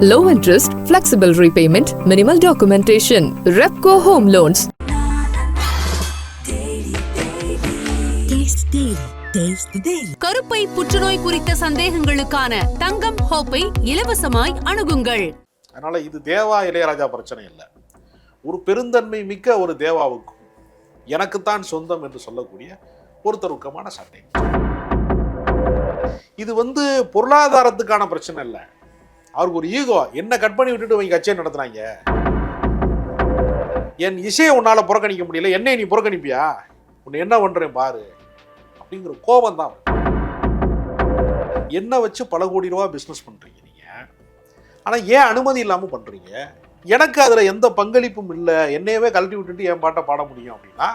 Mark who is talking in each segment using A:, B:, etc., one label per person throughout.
A: low interest, flexible repayment, minimal documentation. Repco Home Loans.
B: கருப்பை புற்றுநோய் குறித்த சந்தேகங்களுக்கான தங்கம் ஹோப்பை இலவசமாய் அணுகுங்கள்.
C: அதனால இது தேவா இளையராஜா பிரச்சனை இல்லை. ஒரு பெருந்தன்மை மிக்க ஒரு தேவாவுக்கும் எனக்குத்தான் சொந்தம் என்று சொல்லக்கூடிய ஒருத்தருக்கமான சண்டை. இது பொருளாதாரத்துக்கான பிரச்சனை இல்லை. அவருக்கு ஒரு ஈகோ. என்ன கட் பண்ணி விட்டுட்டு அவங்க கட்சியை நடத்துறாங்க. என் இசையை உன்னால புறக்கணிக்க முடியல, என்னை நீ புறக்கணிப்பியா, உன்னை என்ன பண்றேன் பாரு அப்படிங்கிற கோபம் தான். என்ன வச்சு பல கோடி ரூபா பிஸ்னஸ் பண்றீங்க நீங்க, ஆனா ஏன் அனுமதி இல்லாம பண்றீங்க? எனக்கு அதுல எந்த பங்களிப்பும் இல்லை, என்னையவே கழட்டி விட்டுட்டு என் பாட்டை பாட முடியும் அப்படின்னா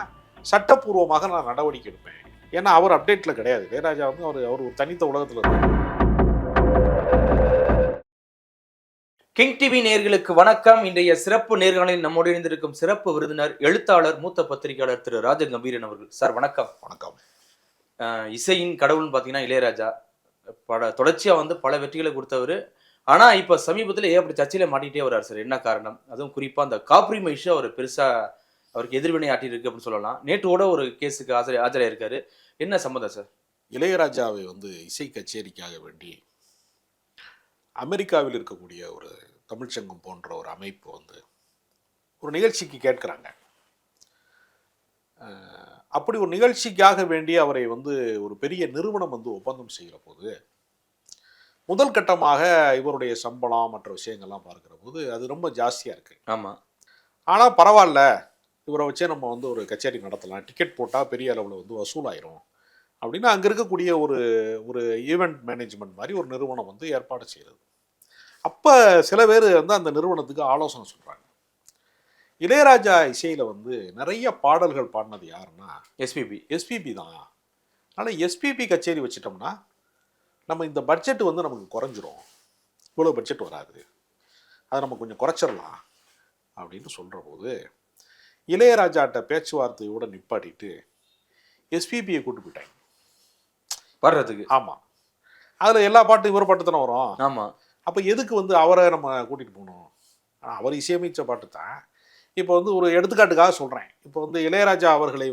C: சட்டப்பூர்வமாக நான் நடவடிக்கை எடுப்பேன். ஏன்னா அவர் அப்டேட்ல கிடையாது. இளையராஜா அவர் ஒரு தனித்த உலகத்துல இருக்காரு.
D: கிங் டிவி நேயர்களுக்கு வணக்கம். இன்றைய சிறப்பு நேர்காணலில் நம்மோடு இணைந்திருக்கும் சிறப்பு விருந்தினர் எழுத்தாளர், மூத்த பத்திரிகையாளர் திரு ராஜ கம்பீரன் அவர்கள். சார் வணக்கம்.
C: வணக்கம்.
D: இசையின் கடவுள்னு பார்த்தீங்கன்னா இளையராஜா தொடர்ச்சியா பல வெற்றிகளை கொடுத்தவர். ஆனா இப்ப சமீபத்தில் ஏன் அப்படி சர்ச்சையில மாட்டிகிட்டே வர்றாரு சார்? என்ன காரணம்? அதுவும் குறிப்பா அந்த காப்புரிமை இஷ்யூ அவர் பெருசா அவருக்கு எதிர்வினை ஆட்டி இருக்கு அப்படின்னு சொல்லலாம். நேற்றோட ஒரு கேஸுக்கு ஆஜராயிருக்காரு. என்ன சம்மதம் சார்?
C: இளையராஜாவை இசை கச்சேரிக்காக வேண்டி அமெரிக்காவில் இருக்கக்கூடிய ஒரு தமிழ்ச்சங்கம் போன்ற ஒரு அமைப்பு ஒரு நிகழ்ச்சிக்கு கேட்குறாங்க. அப்படி ஒரு நிகழ்ச்சிக்காக வேண்டி அவரை ஒரு பெரிய நிறுவனம் ஒப்பந்தம் செய்கிற போது முதல் கட்டமாக இவருடைய சம்பளம் மற்ற விஷயங்கள்லாம் பார்க்குற போது அது ரொம்ப ஜாஸ்தியாக இருக்குது.
D: ஆமாம்.
C: ஆனால் பரவாயில்ல, இவரை வச்சே நம்ம ஒரு கச்சேரி நடத்தலாம், டிக்கெட் போட்டால் பெரிய அளவில் வசூலாயிரும் அப்படின்னு அங்கே இருக்கக்கூடிய ஒரு ஈவெண்ட் மேனேஜ்மெண்ட் மாதிரி ஒரு நிறுவனம் ஏற்பாடு செய்கிறது. அப்போ சில பேர் அந்த நிறுவனத்துக்கு ஆலோசனை சொல்கிறாங்க. இளையராஜா இசையில் நிறைய பாடல்கள் பாடினது யாருன்னா எஸ்பிபி தான். அதனால் எஸ்பிபி கச்சேரி வச்சிட்டோம்னா நம்ம இந்த பட்ஜெட் நமக்கு குறைஞ்சிரும், இவ்வளோ பட்ஜெட் வராது, அதை நம்ம கொஞ்சம் குறைச்சிடலாம் அப்படின்னு சொல்கிற போது இளையராஜாட்ட பேச்சுவார்த்தையோட நிப்பாட்டிட்டு எஸ்பிபியை கூட்டு போயிட்டாங்க
D: பாடுறதுக்கு.
C: ஆமாம். அதில் எல்லா பாட்டும் இவர் பாட்டு தானே வரும்.
D: ஆமாம்.
C: அப்போ எதுக்கு அவரை நம்ம கூட்டிகிட்டு போகணும்? அவர் இசையமைச்ச பாட்டு தான். இப்போ ஒரு எடுத்துக்காட்டுக்காக சொல்கிறேன். இப்போ இளையராஜா அவர்களை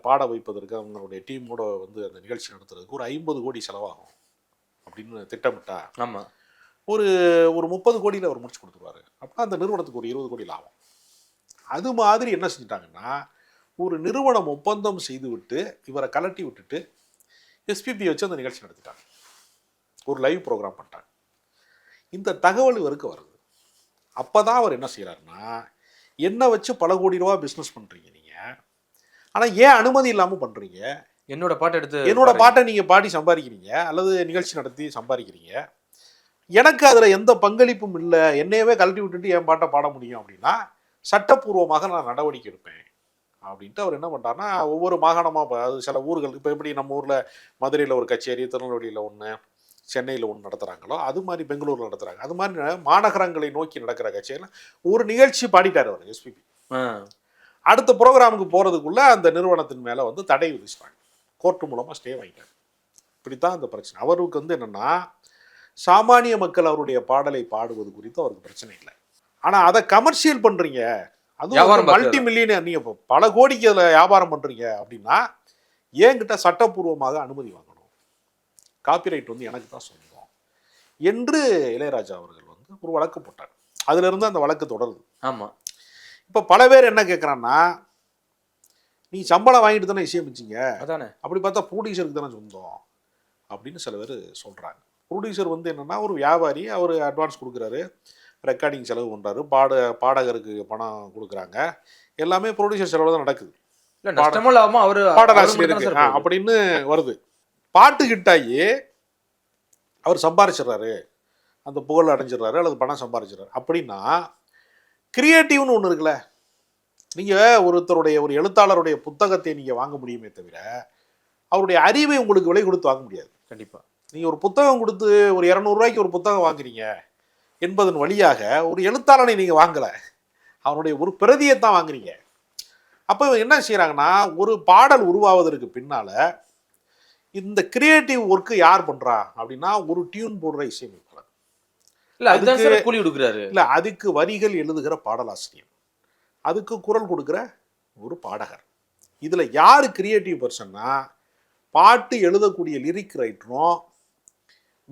C: பாட வைப்பதற்கு அவங்களுடைய டீமோட அந்த நிகழ்ச்சி நடத்துறதுக்கு ஒரு 50 கோடி செலவாகும் அப்படின்னு திட்டமிட்டா,
D: ஆமாம்,
C: ஒரு 30 கோடியில் அவர் முடிச்சு கொடுத்துருவாரு. அப்படின்னா அந்த நிறுவனத்துக்கு ஒரு 20 கோடி லாபம். அது மாதிரி என்ன செஞ்சிட்டாங்கன்னா, ஒரு நிறுவனம் ஒப்பந்தம் செய்து விட்டு இவரை கலட்டி விட்டுட்டு எஸ்பிபி வச்சு அந்த நிகழ்ச்சி நடத்திட்டாங்க. ஒரு லைவ் ப்ரோக்ராம் பண்ணிட்டாங்க. இந்த தகவல் இவருக்கு வருது. அப்போ தான் அவர் என்ன செய்கிறாருன்னா, என்ன வச்சு பல கோடி ரூபா பிஸ்னஸ் பண்ணுறீங்க நீங்கள், ஆனால் ஏன் அனுமதி இல்லாமல் பண்ணுறீங்க? என்னோட பாட்டை நீங்கள் பாடி சம்பாதிக்கிறீங்க அல்லது நிகழ்ச்சி நடத்தி சம்பாதிக்கிறீங்க, எனக்கு அதில் எந்த பங்களிப்பும் இல்லை, என்னையவே கழட்டி விட்டுட்டு என் பாட்டை பாட முடியும் அப்படின்னா சட்டப்பூர்வமாக நான் நடவடிக்கை எடுப்பேன் அப்படின்ட்டு அவர் என்ன பண்ணுறாருன்னா, ஒவ்வொரு மாகாணமாக அது சில ஊர்கள், இப்போ எப்படி நம்ம ஊரில் மதுரையில் ஒரு கச்சேரி, திருநெல்வேலியில் ஒன்று, சென்னையில் ஒன்று நடத்துகிறாங்களோ அது மாதிரி பெங்களூரில் நடத்துகிறாங்க. அது மாதிரி மாநகரங்களை நோக்கி நடக்கிற கச்சேரியில் ஒரு நிகழ்ச்சி பாடிட்டார் அவர் எஸ்பிபி. அடுத்த ப்ரோக்ராமுக்கு போகிறதுக்குள்ளே அந்த நிறுவனத்தின் மேலே தடை விதிச்சிட்டாங்க. கோர்ட்டு மூலமாக ஸ்டே வாங்கிட்டாங்க. இப்படித்தான் அந்த பிரச்சனை. அவருக்கு என்னென்னா, சாமானிய மக்கள் அவருடைய பாடலை பாடுவது குறித்து அவருக்கு பிரச்சனை இல்லை. ஆனால் அதை கமர்ஷியல் பண்ணுறீங்க, அதுவும் மல்டி மில்லியன், நீங்கள் பல கோடிக்கு அதில் வியாபாரம் பண்ணுறீங்க அப்படின்னா என்கிட்ட சட்டப்பூர்வமாக அனுமதி வாங்கணும், காப்பிரைட் எனக்கு தான் சொந்தம் என்று இளையராஜா அவர்கள் ஒரு வழக்கு போட்டார். அதிலிருந்து அந்த வழக்கு தொடருது.
D: ஆமாம்.
C: இப்போ பல பேர் என்ன கேட்குறான்னா, நீ சம்பளம் வாங்கிட்டு தானே இசையமைச்சிங்க,
D: அதானே,
C: அப்படி பார்த்தா ப்ரொடியூசருக்கு தானே சொந்தம் அப்படின்னு சில பேர் சொல்கிறாங்க. ப்ரொடியூசர் என்னென்னா ஒரு வியாபாரி, அவர் அட்வான்ஸ் கொடுக்குறாரு, ரெக்கார்டிங் செலவு பண்ணுறாரு, பாடகருக்கு பணம் கொடுக்குறாங்க, எல்லாமே ப்ரொடியூசர் செலவு தான் நடக்குது, பாடலாசிரியருக்கு அப்படின்னு வருது. பாட்டு ஹிட்டாகி அவர் சம்பாரிச்சிடுறாரு, அந்த புகழ் அடைஞ்சிடுறாரு அல்லது பணம் சம்பாரிச்சிடுறாரு. அப்படின்னா கிரியேட்டிவ்னு ஒன்று இருக்குல்ல, நீங்கள் ஒருத்தருடைய ஒரு எழுத்தாளருடைய புத்தகத்தை நீங்கள் வாங்க முடியுமே தவிர அவருடைய அறிவை உங்களுக்கு விலை கொடுத்து வாங்க முடியாது.
D: கண்டிப்பாக
C: நீங்கள் ஒரு புத்தகம் கொடுத்து ஒரு 200 ரூபாய்க்கு ஒரு புத்தகம் வாங்குறீங்க என்பதன் வழியாக ஒரு எழுத்தாளனை நீங்கள் வாங்கலை, அவனுடைய ஒரு பிரதியை தான் வாங்குறீங்க. அப்போ என்ன செய்கிறாங்கன்னா, ஒரு பாடல் உருவாவதற்கு பின்னால் இந்த கிரியேட்டிவ் ஒர்க்கு யார் பண்ணுறா அப்படின்னா ஒரு டியூன் போடுற இசையமைப்பாளர்,
D: இல்ல அதுதான் சார் கூலி கொடுக்குறாரு.
C: இல்ல அதுக்கு வரிகள் எழுதுகிற பாடலாசிரியர், அதுக்கு குரல் கொடுக்குற ஒரு பாடகர். இதுல யாரு கிரியேட்டிவ் பர்சன்னா பாட்டு எழுதக்கூடிய லிரிக் ரைட்டரும்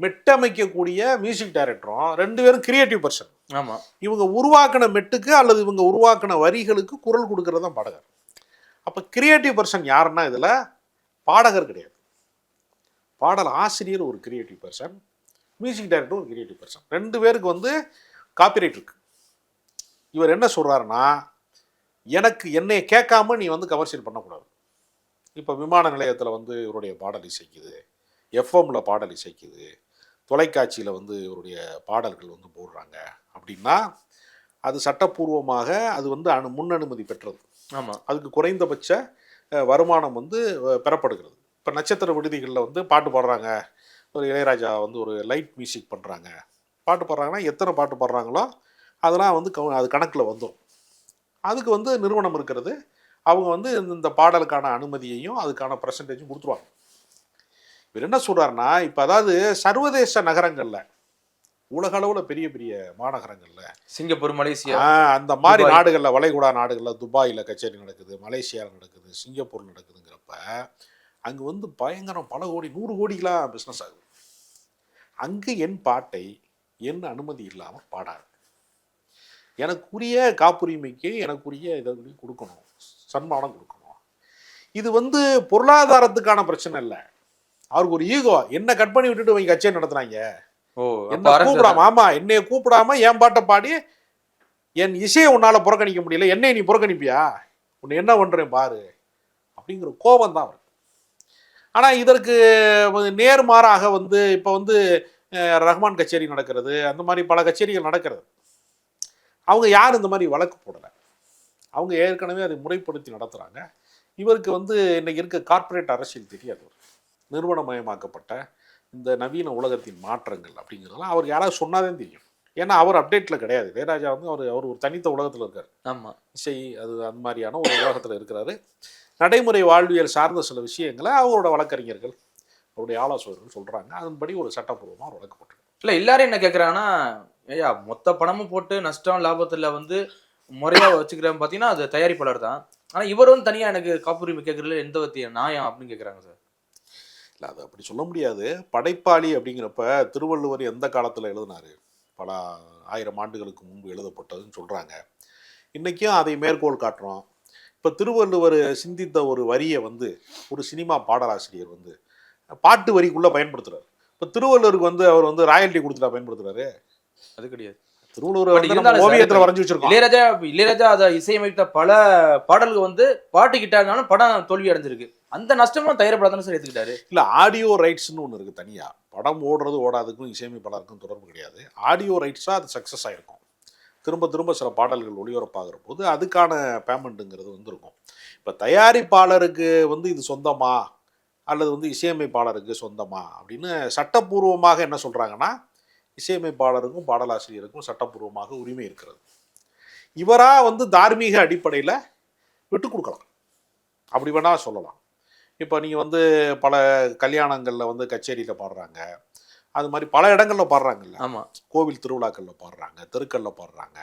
C: மெட்டமைக்கக்கூடிய மியூசிக் டைரக்டரும் 2 பேரும் கிரியேட்டிவ் பர்சன்.
D: ஆமா,
C: இவங்க உருவாக்கின மெட்டுக்கு அல்லது இவங்க உருவாக்கின வரிகளுக்கு குரல் கொடுக்கறது தான் பாடகர். அப்ப கிரியேட்டிவ் பர்சன் யாருன்னா இதுல பாடகர் கிடையாது. பாடல் ஆசிரியர் ஒரு கிரியேட்டிவ் பர்சன், மியூசிக் டைரக்டர் ஒரு கிரியேட்டிவ் பர்சன். 2 பேருக்கு வந்து காப்பிரைட் இருக்கு. இவர் என்ன சொல்றாருன்னா, எனக்கு என்னை கேட்காம நீ வந்து கமர்ஷியல் பண்ணக்கூடாது. இப்போ விமான நிலையத்தில் வந்து இவருடைய பாடல் இசைக்குது, எஃப்எம்ல பாடல் இசைக்குது, தொலைக்காட்சியில் வந்து இவருடைய பாடல்கள் வந்து போடுறாங்க அப்படின்னா அது சட்டப்பூர்வமாக அது வந்து முன் அனுமதி பெற்றது.
D: ஆமா,
C: அதுக்கு குறைந்தபட்ச வருமானம் வந்து பெறப்படுகிறது. இப்போ நட்சத்திர விடுதிகளில் வந்து பாட்டு பாடுறாங்க, ஒரு இளையராஜா வந்து ஒரு லைட் மியூசிக் பண்ணுறாங்க, பாட்டு பாடுறாங்கன்னா எத்தனை பாட்டு பாடுறாங்களோ அதெல்லாம் வந்து அது கணக்கில் வந்துடும். அதுக்கு வந்து நிறுவனம் இருக்கிறது, அவங்க வந்து இந்த பாடலுக்கான அனுமதியையும் அதுக்கான பர்சன்டேஜும் கொடுத்துருவாங்க. இவர் என்ன சொல்கிறாருன்னா, இப்போ அதாவது சர்வதேச நகரங்களில், உலக அளவில் பெரிய பெரிய மாநகரங்களில்,
D: சிங்கப்பூர், மலேசியா,
C: அந்த மாதிரி நாடுகளில், வளைகுடா நாடுகளில், துபாயில் கச்சேரி நடக்குது, மலேசியாவில் நடக்குது, சிங்கப்பூர் நடக்குதுங்கிறப்ப அங்கே வந்து பயங்கரம் பல கோடி 100 கோடிக்கெலாம் பிஸ்னஸ் ஆகுது. அங்கே என் பாட்டை என் அனுமதி இல்லாமல் பாடாது, எனக்குரிய காப்புரிமைக்கு எனக்குரிய இதை கொடுக்கணும், சன்மானம் கொடுக்கணும். இது வந்து பொருளாதாரத்துக்கான பிரச்சனை இல்லை, அவருக்கு ஒரு ஈகோ. என்ன கட் பண்ணி விட்டுட்டு அவங்க கச்சேரி நடத்துறாங்க, என்ன கூப்பிடாம, ஆமா என்னைய கூப்பிடாம என் பாட்டை பாடி என் இசையை உன்னால புறக்கணிக்க முடியல, என்னை நீ புறக்கணிப்பியா, உன்னை என்ன பண்றேன் பாரு அப்படிங்கிற கோபம் தான் அவருக்கு. ஆனா இதற்கு நேர்மாறாக வந்து இப்ப வந்து ரஹ்மான் கச்சேரி நடக்கிறது, அந்த மாதிரி பல கச்சேரிகள் நடக்கிறது. அவங்க யாரும் இந்த மாதிரி வழக்கு போடலை, அவங்க ஏற்கனவே அதை முறைப்படுத்தி நடத்துகிறாங்க. இவருக்கு வந்து இன்னைக்கு இருக்க கார்ப்பரேட் அரசியல் தெரியாது. நிறுவனமயமாக்கப்பட்ட இந்த நவீன உலகத்தின் மாற்றங்கள் அப்படிங்கிறதெல்லாம் அவர் யாராவது சொன்னாதான் தெரியும். ஏன்னா அவர் அப்டேட்டில் கிடையாது. இளையராஜா வந்து அவர் ஒரு தனித்த உலகத்தில் இருக்கார். ஆமாம், இசை அது அந்த மாதிரியான ஒரு உலகத்தில் இருக்கிறாரு. நடைமுறை வாழ்வியல் சார்ந்த சில விஷயங்களை அவரோட வழக்கறிஞர்கள், அவருடைய ஆலோசகர்கள் சொல்கிறாங்க. அதன்படி ஒரு சட்டப்பூர்வமாக ஒரு வழக்கு போட்டு.
D: இல்லை எல்லாரும் என்ன கேட்குறாங்கன்னா, ஐயா மொத்த பணமும் போட்டு நஷ்டம் லாபத்தில் வந்து முறையாக வச்சுக்கிறேன் பார்த்தீங்கன்னா அது தயாரிப்பாளர் தான். ஆனால் இவர் வந்து தனியாக எனக்கு காப்புரிமை கேட்குறதுல எந்த வித்திய நியாயம் அப்படின்னு கேட்குறாங்க சார்.
C: இல்லை அது அப்படி சொல்ல முடியாது. படைப்பாளி அப்படிங்கிறப்ப திருவள்ளுவர் எந்த காலத்தில் எழுதினார், பல 1000 ஆண்டுகளுக்கு முன்பு எழுதப்பட்டதுன்னு சொல்கிறாங்க. இன்றைக்கும் அதை மேற்கோள் காட்டுறோம். இப்போ திருவள்ளுவர் சிந்தித்த ஒரு வரியை வந்து ஒரு சினிமா பாடலாசிரியர் வந்து பாட்டு வரிக்குள்ளே பயன்படுத்துகிறார். இப்போ திருவள்ளுவருக்கு வந்து அவர் வந்து ராயல்ட்டி கொடுத்துட்டா பயன்படுத்துறாரு? அது கிடையாது. திருவள்ளுவர் ஓவியத்தில் வரைஞ்சி வச்சிருக்கோம்.
D: இளையராஜா அதை இசையமைத்த பல பாடல்கள் வந்து பாட்டு கிட்டாருனாலும் படம் தோல்வி அடைஞ்சிருக்கு. அந்த நஷ்டமும் தயாரிப்பாளர் சார் எடுத்துக்கிட்டாரு.
C: இல்லை ஆடியோ ரைட்ஸ்னு ஒன்று இருக்குது தனியாக. படம் ஓடுறது ஓடாதுக்கும் இசையமைப்பாளருக்கும் தொடர்பு கிடையாது. ஆடியோ ரைட்ஸாக அது சக்ஸஸ் ஆகிருக்கும். திரும்ப திரும்ப சில பாடல்கள் ஒளிபரப்பாகிற போது அதுக்கான பேமெண்ட்டுங்கிறது வந்து இருக்கும். இப்போ தயாரிப்பாளருக்கு வந்து இது சொந்தமா அல்லது வந்து இசையமைப்பாளருக்கு சொந்தமா அப்படின்னு சட்டப்பூர்வமாக என்ன சொல்கிறாங்கன்னா, இசையமைப்பாளருக்கும் பாடலாசிரியருக்கும் சட்டப்பூர்வமாக உரிமை இருக்கிறது. இவராக வந்து தார்மீக அடிப்படையில் விட்டு கொடுக்கலாம், அப்படி வேணால் சொல்லலாம். இப்போ நீங்கள் வந்து பல கல்யாணங்களில் வந்து கச்சேரியில் பாடுறாங்க, அது மாதிரி பல இடங்களில் பாடுறாங்கல்ல.
D: ஆமாம்,
C: கோவில் திருவிழாக்களில் பாடுறாங்க, தெருக்களில் பாடுறாங்க.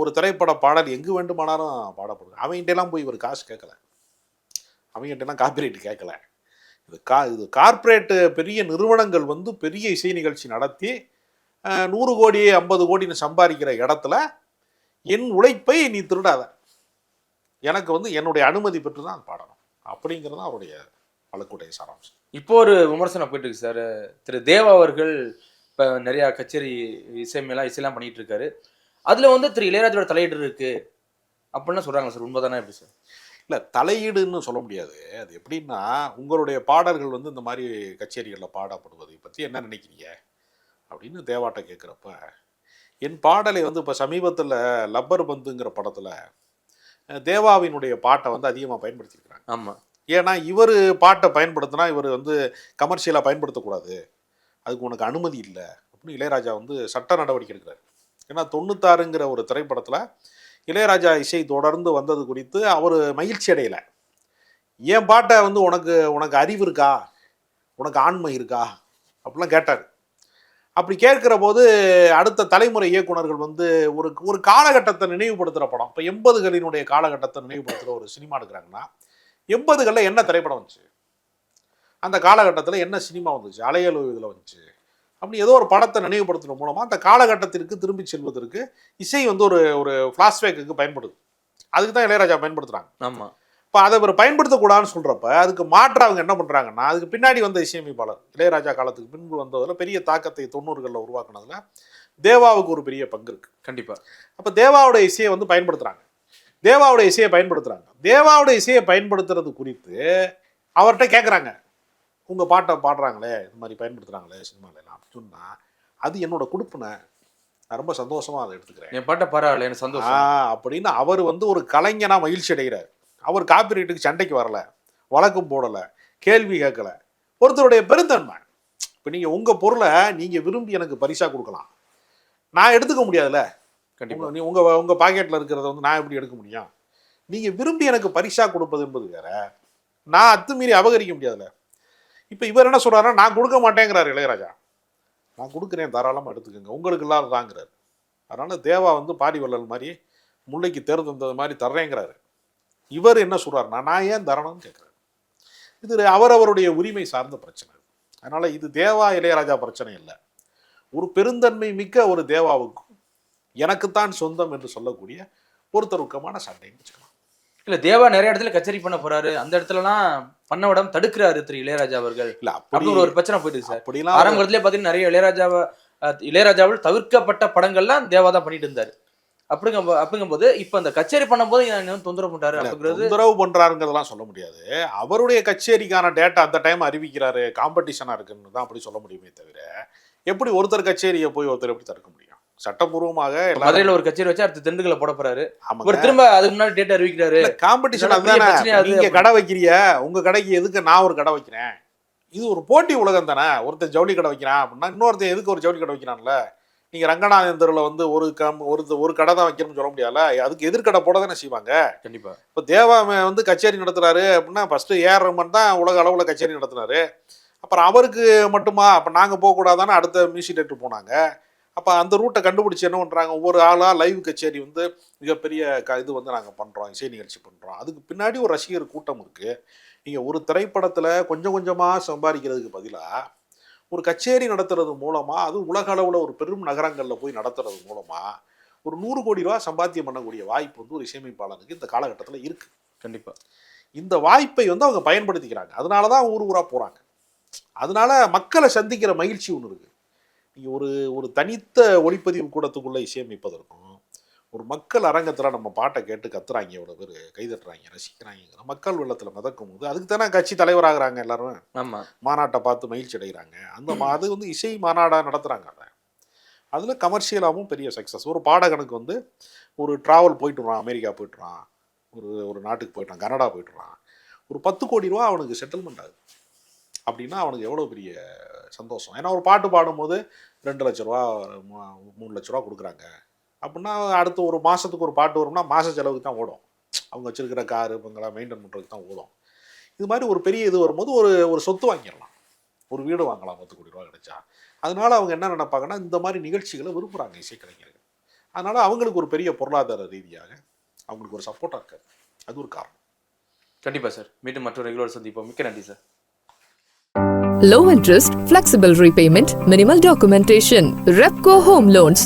C: ஒரு திரைப்பட பாடல் எங்கே வேண்டுமானாலும் பாடப்படுது. அவங்ககிட்டலாம் போய் இவர் காசு கேட்கல, அவங்ககிட்டலாம் காப்பிரைட் கேட்கல. இது கார்ப்பரேட்டு பெரிய நிறுவனங்கள் வந்து பெரிய இசை நிகழ்ச்சி நடத்தி 100 கோடி 50 கோடின்னு சம்பாதிக்கிற இடத்துல என் உழைப்பை நீ திருடாத, எனக்கு வந்து என்னுடைய அனுமதி பெற்று தான் பாடணும் அப்படிங்கிறது தான் அவருடைய வழக்குடைய சாராம்சம்.
D: இப்போ ஒரு விமர்சனம் போயிட்டு இருக்கு சார். திரு தேவா அவர்கள் இப்போ நிறையா கச்சேரி இசையெல்லாம் பண்ணிட்டு இருக்காரு. அதில் வந்து திரு இளையராஜோட தலையீடு இருக்கு அப்படின்னு சொல்கிறாங்க சார். உண்மைதானே? எப்படி சார்?
C: இல்லை தலையீடுன்னு சொல்ல முடியாது. அது எப்படின்னா, உங்களுடைய பாடல்கள் வந்து இந்த மாதிரி கச்சேரிகளில் பாடப்படுவதை பற்றி என்ன நினைக்கிறீங்க அப்படின்னு தேவாட்ட கேட்குறப்ப, என் பாடலை வந்து இப்போ சமீபத்தில் லப்பர் பந்துங்கிற படத்தில் தேவாவினுடைய பாட்டை வந்து அதிகமாக பயன்படுத்தியிருக்கிறாங்க.
D: ஆமாம்,
C: ஏன்னா இவர் பாட்டை பயன்படுத்தினா இவர் வந்து கமர்ஷியலாக பயன்படுத்தக்கூடாது, அதுக்கு உனக்கு அனுமதி இல்லை அப்படின்னு இளையராஜா வந்து சட்ட நடவடிக்கை எடுக்கிறார். ஏன்னா 96ங்கிற ஒரு திரைப்படத்தில் இளையராஜா இசை தொடர்ந்து வந்தது குறித்து அவர் மகிழ்ச்சி அடையலை. என் பாட்டை வந்து உனக்கு அறிவு இருக்கா, உனக்கு ஆண்மை இருக்கா அப்படிலாம் கேட்டார். அப்படி கேட்கிற போது அடுத்த தலைமுறை இயக்குனர்கள் வந்து ஒரு ஒரு காலகட்டத்தை நினைவுபடுத்துகிற படம், இப்போ 80களினுடைய காலகட்டத்தை நினைவுபடுத்துகிற ஒரு சினிமா எடுக்கிறாங்கன்னா 80களில் என்ன திரைப்படம் வந்துச்சு, அந்த காலகட்டத்தில் என்ன சினிமா வந்துச்சு, அலையலு இதில் வந்துச்சு, அப்படி ஏதோ ஒரு படத்தை நினைவுபடுத்துறது மூலமாக அந்த காலகட்டத்திற்கு திரும்பி செல்வதற்கு இசை வந்து ஒரு ஒரு ஃப்ளாஷ்பேக்கு பயன்படுது. அதுக்கு தான் இளையராஜா பயன்படுத்துகிறாங்க.
D: ஆமாம்.
C: இப்போ அதை ஒரு பயன்படுத்தக்கூடாதுன்னு சொல்கிறப்ப அதுக்கு மாற்ற அவங்க என்ன பண்ணுறாங்கன்னா, அதுக்கு பின்னாடி வந்த இசையமைப்பாளர் இளையராஜா காலத்துக்கு பின்பு வந்ததில் பெரிய தாக்கத்தை 90களில் உருவாக்குனதுல தேவாவுக்கு ஒரு பெரிய பங்கு இருக்குது.
D: கண்டிப்பாக.
C: அப்போ தேவாவோட இசையை வந்து பயன்படுத்துகிறாங்க. தேவாவோட இசையை பயன்படுத்துறது குறித்து அவர்கிட்ட கேட்குறாங்க, உங்கள் பாட்டை பாடுறாங்களே இந்த மாதிரி பயன்படுத்துகிறாங்களே சினிமாவிலாம் சொன்னால் அது என்னோட கொடுப்புனை, நான் ரொம்ப சந்தோஷமாக அதை எடுத்துக்கிறேன்,
D: என் பாட்டை பரவாயில்ல எனக்கு சந்தோஷம்
C: அப்படின்னு அவர் வந்து ஒரு கலைஞனாக மகிழ்ச்சி அடைகிறார். அவர் காப்பிரைட்டுக்கு சண்டைக்கு வரல, வழக்கம் போடலை, கேள்வி கேட்கல. ஒருத்தருடைய பெருந்தன்மை. இப்போ நீங்கள் உங்கள் பொருளை நீங்கள் விரும்பி எனக்கு பரிசாக கொடுக்கலாம், நான் எடுத்துக்க முடியாதுல்ல.
D: கண்டிப்பாக.
C: நீ உங்கள் பாக்கெட்டில் இருக்கிறத வந்து நான் எப்படி எடுக்க முடியும்? நீங்கள் விரும்பி எனக்கு பரிசாக கொடுப்பது என்பது வேற, நான் அத்துமீறி அபகரிக்க முடியாதுல்ல. இப்போ இவர் என்ன சொல்கிறாருன்னா, நான் கொடுக்க மாட்டேங்கிறார் இளையராஜா. நான் கொடுக்குறேன், தாராளமாக எடுத்துக்கோங்க, உங்களுக்கு இல்லாததாங்கிறார். அதனால் தேவா வந்து பாரி வள்ளல் மாதிரி முல்லைக்கு தேர்ந்தது மாதிரி தர்றேங்கிறாரு. இவர் என்ன சொல்கிறாருன்னா, நான் ஏன் தரணும்னு கேட்குறாரு. இது அவரவருடைய உரிமை சார்ந்த பிரச்சனை. அதனால் இது தேவா இளையராஜா பிரச்சனை இல்லை. ஒரு பெருந்தன்மை மிக்க ஒரு தேவாவுக்கும் எனக்குத்தான் சொந்தம் என்று சொல்லக்கூடிய ஒருத்தருக்கமான சண்டைன்னு வச்சுக்கலாம்.
D: இல்லை, தேவா நிறைய இடத்துல கச்சேரி பண்ண போறாரு, அந்த இடத்துலலாம் பண்ண விடாம தடுக்கிறாரு திரு இளையராஜா அவர்கள்.
C: இல்லை,
D: அப்படி ஒரு பிரச்சனை போயிடுது சார்.
C: அப்படிலாம்
D: ஆரம்பத்திலே பார்த்தீங்கன்னா நிறைய இளையராஜாவில் தவிர்க்கப்பட்ட படங்கள்லாம் தேவா தான் பண்ணிட்டு இருந்தாரு. அப்படிங்கும்போது இப்ப அந்த கச்சேரி பண்ணும்போது தொந்தரவு பண்றாரு.
C: தொந்தரவு பண்றாருங்கிறதெல்லாம் சொல்ல முடியாது. அவருடைய கச்சேரிக்கான டேட்டா அந்த டைம் அறிவிக்கிறாரு, காம்படிஷனா இருக்குன்னு தான் அப்படி சொல்ல முடியுமே தவிர, எப்படி ஒருத்தர் கச்சேரியை போய் ஒருத்தர் எப்படி தடுக்க முடியும்? சட்டபூர்வமாக
D: மதுரையில ஒரு கச்சேரி வச்சு அடுத்து திண்டுக்கல்ல போட போறாரு, ஒரு திரும்ப அதுக்கு முன்னாடி டேட்டா அறிவிக்கிறாரு.
C: காம்படிஷன் அதுதானே. நீங்க கடை வைக்கிறிய, உங்க கடைக்கு எதுக்கு நான் ஒரு கடை வைக்கிறேன்? இது ஒரு போட்டி உலகம் தானே. ஒருத்தர் ஜவுளி கடை வைக்கிறான் அப்படின்னா இன்னொருத்தர் எதுக்கு ஒரு ஜவுளி கடை வைக்கிறான்ல. நீங்கள் ரங்கநாதன் தெருவில் வந்து ஒரு கடை தான் வைக்கணும்னு சொல்ல முடியாதுல்ல, அதுக்கு எதிர்கடை போட தானே செய்வாங்க.
D: கண்டிப்பாக.
C: இப்போ தேவா வந்து கச்சேரி நடத்துகிறாரு அப்படின்னா ஃபஸ்ட்டு ஏஆர் ரஹ்மான் தான் உலக அளவில் கச்சேரி நடத்துனாரு. அப்புறம் அவருக்கு மட்டுமா அப்போ நாங்கள் போகக்கூடாதானே அடுத்த மியூசிக் டேரக்டர் போனாங்க. அப்போ அந்த ரூட்டை கண்டுபிடிச்சி என்ன பண்ணுறாங்க, ஒவ்வொரு ஆளாக லைவ் கச்சேரி வந்து மிகப்பெரிய இது வந்து நாங்கள் பண்ணுறோம், இசை நிகழ்ச்சி பண்ணுறோம். அதுக்கு பின்னாடி ஒரு ரசிகர் கூட்டம் இருக்குது. நீங்கள் ஒரு திரைப்படத்தில் கொஞ்சம் கொஞ்சமாக சம்பாதிக்கிறதுக்கு பதிலாக ஒரு கச்சேரி நடத்துறது மூலமாக, அது உலக அளவில் ஒரு பெரும் நகரங்களில் போய் நடத்துறது மூலமாக ஒரு 100 கோடி ரூபா சம்பாத்தியம் பண்ணக்கூடிய வாய்ப்பு வந்து ஒரு இசையமைப்பாளருக்கு இந்த காலகட்டத்தில் இருக்குது.
D: கண்டிப்பாக
C: இந்த வாய்ப்பை வந்து அவங்க பயன்படுத்திக்கிறாங்க. அதனால தான் ஊர் ஊராக போகிறாங்க. அதனால மக்களை சந்திக்கிற மகிழ்ச்சி ஒன்று இருக்குது. நீங்கள் ஒரு தனித்த ஒளிப்பதிவு கூடத்துக்குள்ளே இசையமைப்பதற்கும் ஒரு மக்கள் அரங்கத்தில் நம்ம பாட்டை கேட்டு கத்துறாங்க, எவ்வளோ பேர் கைதட்டுறாங்க, ரசிக்கிறாங்கிற மக்கள் வெள்ளத்தில் மிதக்கும் போது அதுக்கு தானே கட்சி தலைவராகிறாங்க எல்லாரும்.
D: ஆமாம்,
C: மாநாட்டை பார்த்து மகிழ்ச்சி அடைகிறாங்க. அது வந்து இசை மாநாடாக நடத்துகிறாங்க. அதில் கமர்ஷியலாகவும் பெரிய சக்ஸஸ். ஒரு பாடகனுக்கு வந்து ஒரு ட்ராவல் போயிட்டுறான், அமெரிக்கா போய்ட்டுறான், ஒரு நாட்டுக்கு போய்ட்டான், கனடா போய்ட்டுறான், ஒரு 10 கோடி ரூபா அவனுக்கு செட்டில்மெண்ட் ஆகுது அப்படின்னா அவனுக்கு எவ்வளோ பெரிய சந்தோஷம். ஏன்னா ஒரு பாட்டு பாடும்போது 2 லட்ச ரூபா 3 லட்ச ரூபா கொடுக்குறாங்க அப்படின்னா அடுத்து ஒரு மாதத்துக்கு ஒரு பாட்டு வரும்னா மாத செலவுக்கு தான் ஓடும். அவங்க வச்சுருக்கிற காரு பங்களா மெயின்டைன் பண்ணுறதுக்கு தான் ஓடும். இது மாதிரி ஒரு பெரிய இது வரும்போது ஒரு சொத்து வாங்கிடலாம், ஒரு வீடு வாங்கலாம் 10 கோடி ரூபா கிடைச்சா. அதனால அவங்க என்ன நினைப்பாங்கன்னா, இந்த மாதிரி நிகழ்ச்சிகளை விரும்புகிறாங்க இசைக்கலைஞர்கள். அதனால அவங்களுக்கு ஒரு பெரிய பொருளாதார ரீதியாக அவங்களுக்கு ஒரு சப்போர்ட்டாக இருக்காது. அது ஒரு காரணம்.
D: கண்டிப்பாக சார். மீண்டும் மற்றொரு ரெகுலர் சந்திப்போம். மிக்க நன்றி sir.
A: Low interest, flexible repayment, minimal documentation. Repco Home Loans.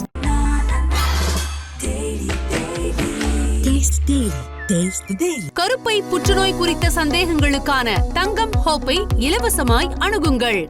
B: கருப்பை புற்றுநோய் குறித்த சந்தேகங்களுக்கான தங்கம் ஹோப்பை இலவசமாய் அணுகுங்கள்.